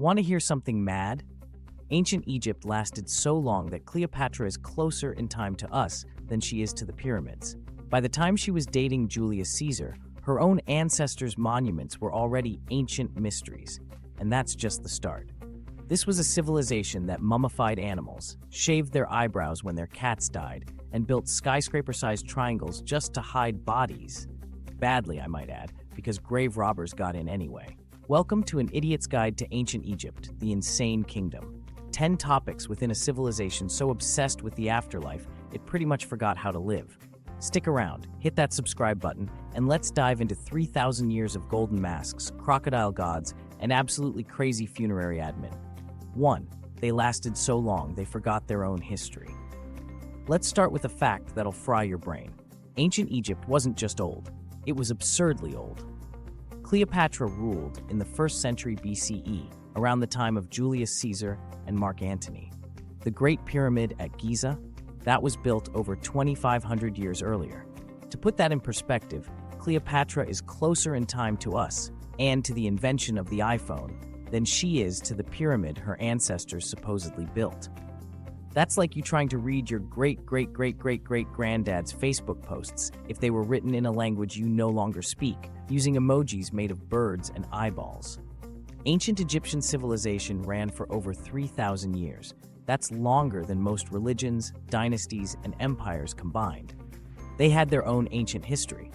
Want to hear something mad? Ancient Egypt lasted so long that Cleopatra is closer in time to us than she is to the pyramids. By the time she was dating Julius Caesar, her own ancestors' monuments were already ancient mysteries, and that's just the start. This was a civilization that mummified animals, shaved their eyebrows when their cats died, and built skyscraper-sized triangles just to hide bodies. Badly, I might add, because grave robbers got in anyway. Welcome to an idiot's guide to ancient Egypt, the insane kingdom. 10 topics within a civilization so obsessed with the afterlife, it pretty much forgot how to live. Stick around, hit that subscribe button, and let's dive into 3,000 years of golden masks, crocodile gods, and absolutely crazy funerary admin. 1. They lasted so long they forgot their own history. Let's start with a fact that'll fry your brain. Ancient Egypt wasn't just old, it was absurdly old. Cleopatra ruled in the 1st century BCE, around the time of Julius Caesar and Mark Antony. The Great Pyramid at Giza, that was built over 2,500 years earlier. To put that in perspective, Cleopatra is closer in time to us and to the invention of the iPhone than she is to the pyramid her ancestors supposedly built. That's like you trying to read your great-great-great-great-great-granddad's Facebook posts if they were written in a language you no longer speak, using emojis made of birds and eyeballs. Ancient Egyptian civilization ran for over 3,000 years. That's longer than most religions, dynasties, and empires combined. They had their own ancient history.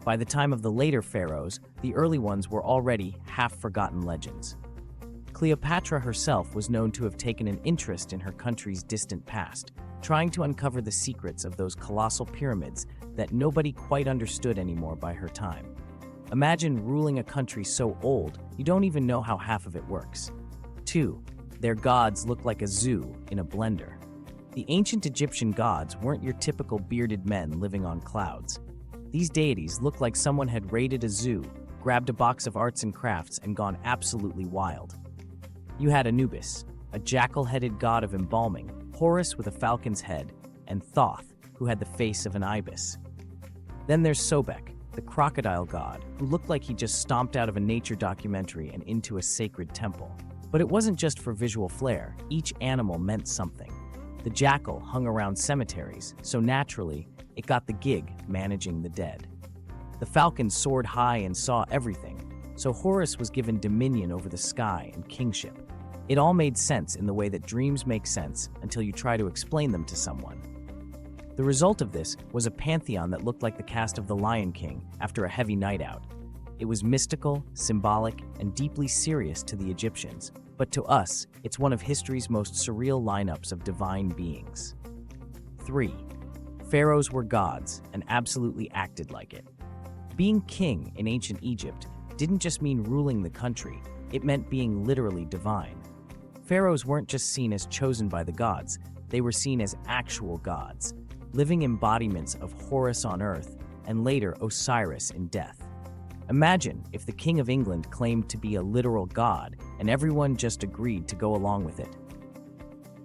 By the time of the later pharaohs, the early ones were already half-forgotten legends. Cleopatra herself was known to have taken an interest in her country's distant past, trying to uncover the secrets of those colossal pyramids that nobody quite understood anymore by her time. Imagine ruling a country so old you don't even know how half of it works. 2. Their gods look like a zoo in a blender. The ancient Egyptian gods weren't your typical bearded men living on clouds. These deities looked like someone had raided a zoo, grabbed a box of arts and crafts, and gone absolutely wild. You had Anubis, a jackal-headed god of embalming, Horus with a falcon's head, and Thoth, who had the face of an ibis. Then there's Sobek, the crocodile god, who looked like he just stomped out of a nature documentary and into a sacred temple. But it wasn't just for visual flair, each animal meant something. The jackal hung around cemeteries, so naturally, it got the gig managing the dead. The falcon soared high and saw everything, so Horus was given dominion over the sky and kingship. It all made sense in the way that dreams make sense until you try to explain them to someone. The result of this was a pantheon that looked like the cast of The Lion King after a heavy night out. It was mystical, symbolic, and deeply serious to the Egyptians, but to us, it's one of history's most surreal lineups of divine beings. 3. Pharaohs were gods and absolutely acted like it. Being king in ancient Egypt didn't just mean ruling the country, it meant being literally divine. Pharaohs weren't just seen as chosen by the gods, they were seen as actual gods, living embodiments of Horus on earth and later Osiris in death. Imagine if the King of England claimed to be a literal god and everyone just agreed to go along with it.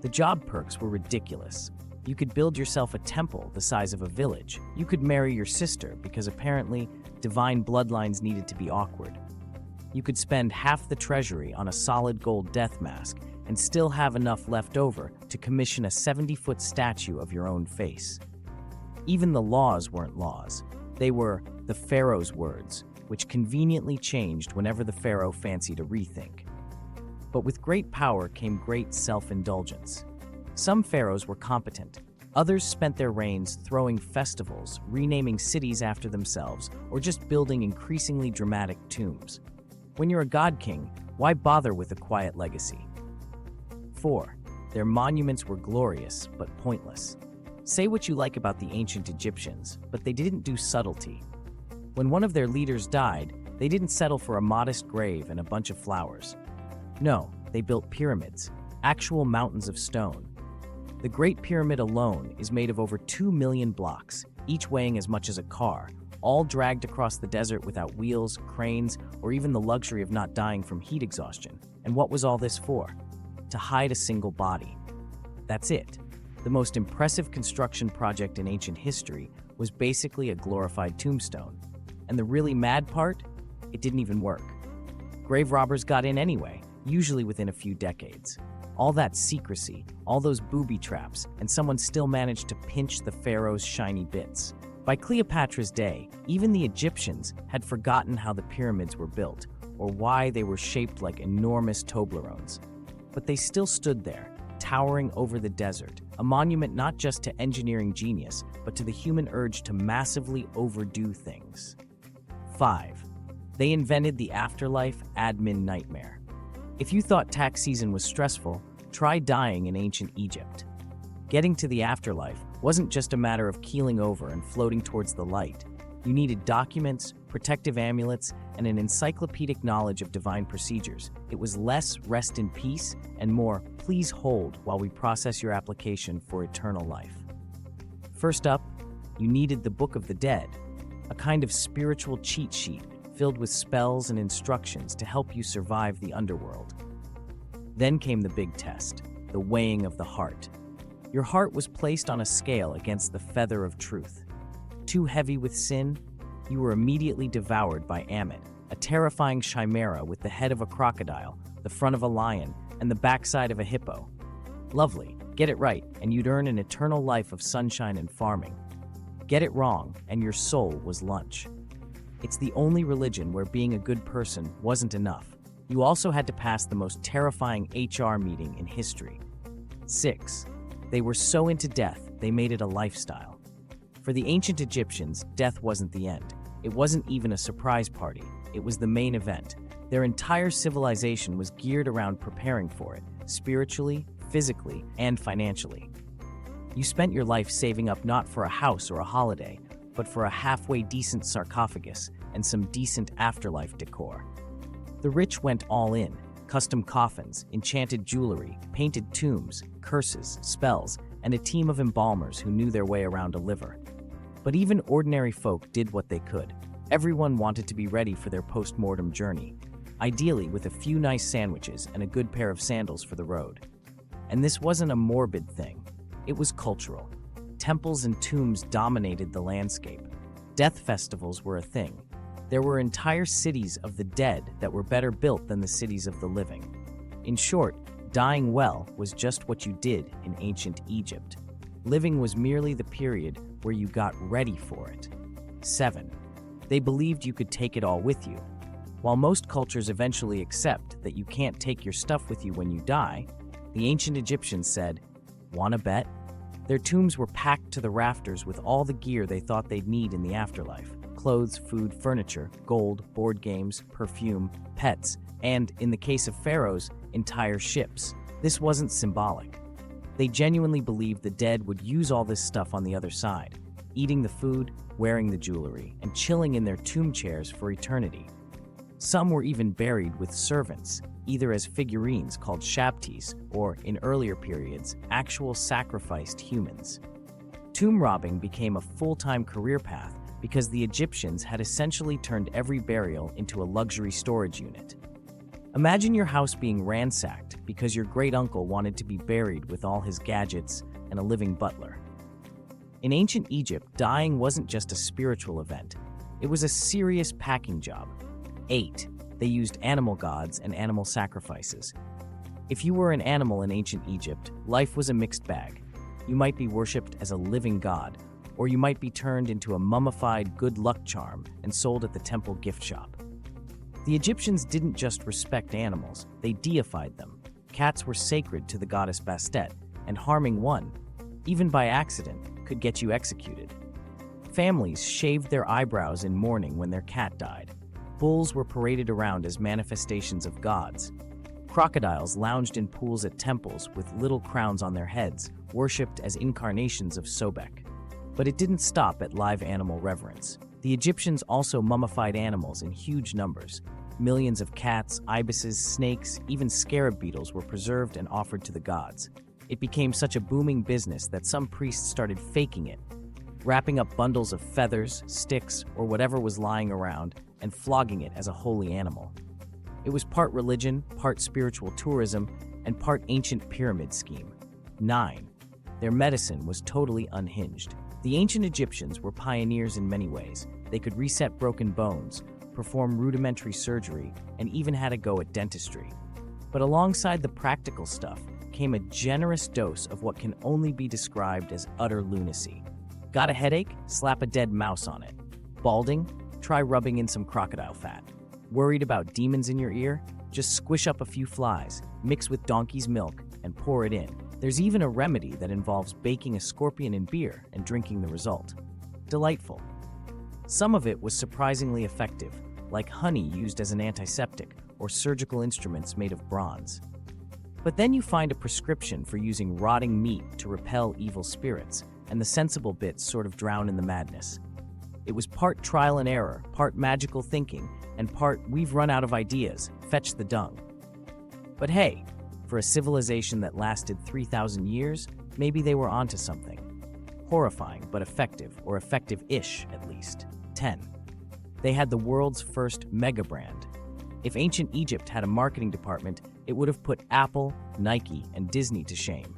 The job perks were ridiculous. You could build yourself a temple the size of a village. You could marry your sister because apparently divine bloodlines needed to be awkward. You could spend half the treasury on a solid gold death mask and still have enough left over to commission a 70-foot statue of your own face. Even the laws weren't laws. They were the pharaoh's words, which conveniently changed whenever the pharaoh fancied a rethink. But with great power came great self-indulgence. Some pharaohs were competent. Others spent their reigns throwing festivals, renaming cities after themselves, or just building increasingly dramatic tombs. When you're a god king, why bother with a quiet legacy? 4. Their monuments were glorious, but pointless. Say what you like about the ancient Egyptians, but they didn't do subtlety. When one of their leaders died, they didn't settle for a modest grave and a bunch of flowers. No, they built pyramids, actual mountains of stone. The Great Pyramid alone is made of over 2 million blocks, each weighing as much as a car, all dragged across the desert without wheels, cranes, or even the luxury of not dying from heat exhaustion. And what was all this for? To hide a single body. That's it. The most impressive construction project in ancient history was basically a glorified tombstone. And the really mad part? It didn't even work. Grave robbers got in anyway, usually within a few decades. All that secrecy, all those booby traps, and someone still managed to pinch the pharaoh's shiny bits. By Cleopatra's day, even the Egyptians had forgotten how the pyramids were built, or why they were shaped like enormous Toblerones. But they still stood there, towering over the desert, a monument not just to engineering genius, but to the human urge to massively overdo things. 5. They invented the afterlife admin nightmare. If you thought tax season was stressful, try dying in ancient Egypt. Getting to the afterlife wasn't just a matter of keeling over and floating towards the light. You needed documents, protective amulets, and an encyclopedic knowledge of divine procedures. It was less rest in peace and more please hold while we process your application for eternal life. First up, you needed the Book of the Dead, a kind of spiritual cheat sheet filled with spells and instructions to help you survive the underworld. Then came the big test, the weighing of the heart. Your heart was placed on a scale against the feather of truth. Too heavy with sin, you were immediately devoured by Ammit, a terrifying chimera with the head of a crocodile, the front of a lion, and the backside of a hippo. Lovely, get it right, and you'd earn an eternal life of sunshine and farming. Get it wrong, and your soul was lunch. It's the only religion where being a good person wasn't enough. You also had to pass the most terrifying HR meeting in history. 6. They were so into death, they made it a lifestyle. For the ancient Egyptians, death wasn't the end. It wasn't even a surprise party. It was the main event. Their entire civilization was geared around preparing for it, spiritually, physically, and financially. You spent your life saving up not for a house or a holiday, but for a halfway decent sarcophagus and some decent afterlife decor. The rich went all in. Custom coffins, enchanted jewelry, painted tombs, curses, spells, and a team of embalmers who knew their way around a liver. But even ordinary folk did what they could. Everyone wanted to be ready for their post-mortem journey, ideally with a few nice sandwiches and a good pair of sandals for the road. And this wasn't a morbid thing. It was cultural. Temples and tombs dominated the landscape. Death festivals were a thing. There were entire cities of the dead that were better built than the cities of the living. In short, dying well was just what you did in ancient Egypt. Living was merely the period where you got ready for it. 7. They believed you could take it all with you. While most cultures eventually accept that you can't take your stuff with you when you die, the ancient Egyptians said, "Wanna bet?" Their tombs were packed to the rafters with all the gear they thought they'd need in the afterlife. Clothes, food, furniture, gold, board games, perfume, pets, and, in the case of pharaohs, entire ships. This wasn't symbolic. They genuinely believed the dead would use all this stuff on the other side, eating the food, wearing the jewelry, and chilling in their tomb chairs for eternity. Some were even buried with servants, either as figurines called shabtis or, in earlier periods, actual sacrificed humans. Tomb robbing became a full-time career path because the Egyptians had essentially turned every burial into a luxury storage unit. Imagine your house being ransacked because your great-uncle wanted to be buried with all his gadgets and a living butler. In ancient Egypt, dying wasn't just a spiritual event. It was a serious packing job. 8. They used animal gods and animal sacrifices. If you were an animal in ancient Egypt, life was a mixed bag. You might be worshipped as a living god, or you might be turned into a mummified good luck charm and sold at the temple gift shop. The Egyptians didn't just respect animals, they deified them. Cats were sacred to the goddess Bastet, and harming one, even by accident, could get you executed. Families shaved their eyebrows in mourning when their cat died. Bulls were paraded around as manifestations of gods. Crocodiles lounged in pools at temples with little crowns on their heads, worshipped as incarnations of Sobek. But it didn't stop at live animal reverence. The Egyptians also mummified animals in huge numbers. Millions of cats, ibises, snakes, even scarab beetles were preserved and offered to the gods. It became such a booming business that some priests started faking it, wrapping up bundles of feathers, sticks, or whatever was lying around, and flogging it as a holy animal. It was part religion, part spiritual tourism, and part ancient pyramid scheme. 9. Their medicine was totally unhinged. The ancient Egyptians were pioneers in many ways. They could reset broken bones, perform rudimentary surgery, and even had a go at dentistry. But alongside the practical stuff came a generous dose of what can only be described as utter lunacy. Got a headache? Slap a dead mouse on it. Balding? Try rubbing in some crocodile fat. Worried about demons in your ear? Just squish up a few flies, mix with donkey's milk, and pour it in. There's even a remedy that involves baking a scorpion in beer and drinking the result. Delightful. Some of it was surprisingly effective, like honey used as an antiseptic or surgical instruments made of bronze. But then you find a prescription for using rotting meat to repel evil spirits, and the sensible bits sort of drown in the madness. It was part trial and error, part magical thinking, and part we've run out of ideas, fetch the dung. But hey, for a civilization that lasted 3,000 years, maybe they were onto something. Horrifying, but effective, or effective-ish at least. 10. They had the world's first mega brand. If ancient Egypt had a marketing department, it would have put Apple, Nike, and Disney to shame.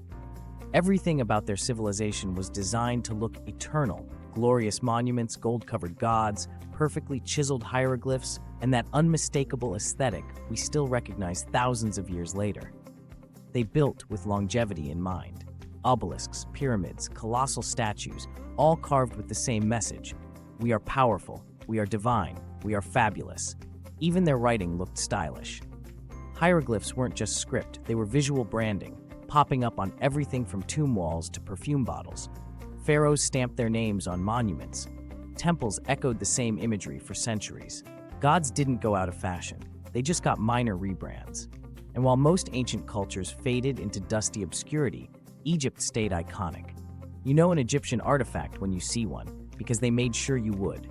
Everything about their civilization was designed to look eternal. Glorious monuments, gold-covered gods, perfectly chiseled hieroglyphs, and that unmistakable aesthetic we still recognize thousands of years later. They built with longevity in mind. Obelisks, pyramids, colossal statues, all carved with the same message. We are powerful, we are divine, we are fabulous. Even their writing looked stylish. Hieroglyphs weren't just script, they were visual branding, popping up on everything from tomb walls to perfume bottles. Pharaohs stamped their names on monuments. Temples echoed the same imagery for centuries. Gods didn't go out of fashion, they just got minor rebrands. And while most ancient cultures faded into dusty obscurity, Egypt stayed iconic. You know an Egyptian artifact when you see one, because they made sure you would.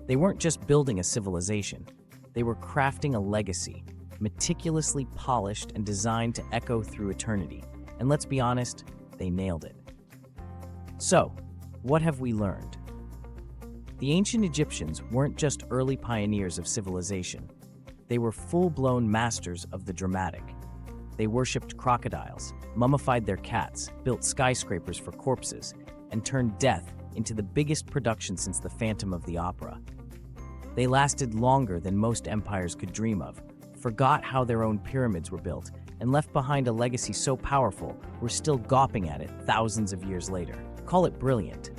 They weren't just building a civilization, they were crafting a legacy, meticulously polished and designed to echo through eternity. And let's be honest, they nailed it. So, what have we learned? The ancient Egyptians weren't just early pioneers of civilization. They were full-blown masters of the dramatic. They worshipped crocodiles, mummified their cats, built skyscrapers for corpses, and turned death into the biggest production since the Phantom of the Opera. They lasted longer than most empires could dream of, forgot how their own pyramids were built, and left behind a legacy so powerful we're still gawping at it thousands of years later. Call it brilliant.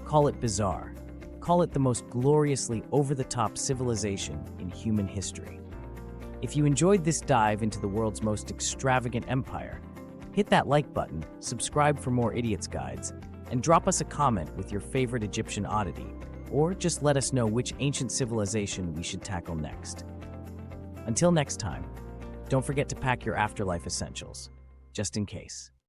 Call it bizarre. Call it the most gloriously over-the-top civilization in human history. If you enjoyed this dive into the world's most extravagant empire, hit that like button, subscribe for more Idiots Guides, and drop us a comment with your favorite Egyptian oddity, or just let us know which ancient civilization we should tackle next. Until next time, don't forget to pack your afterlife essentials, just in case.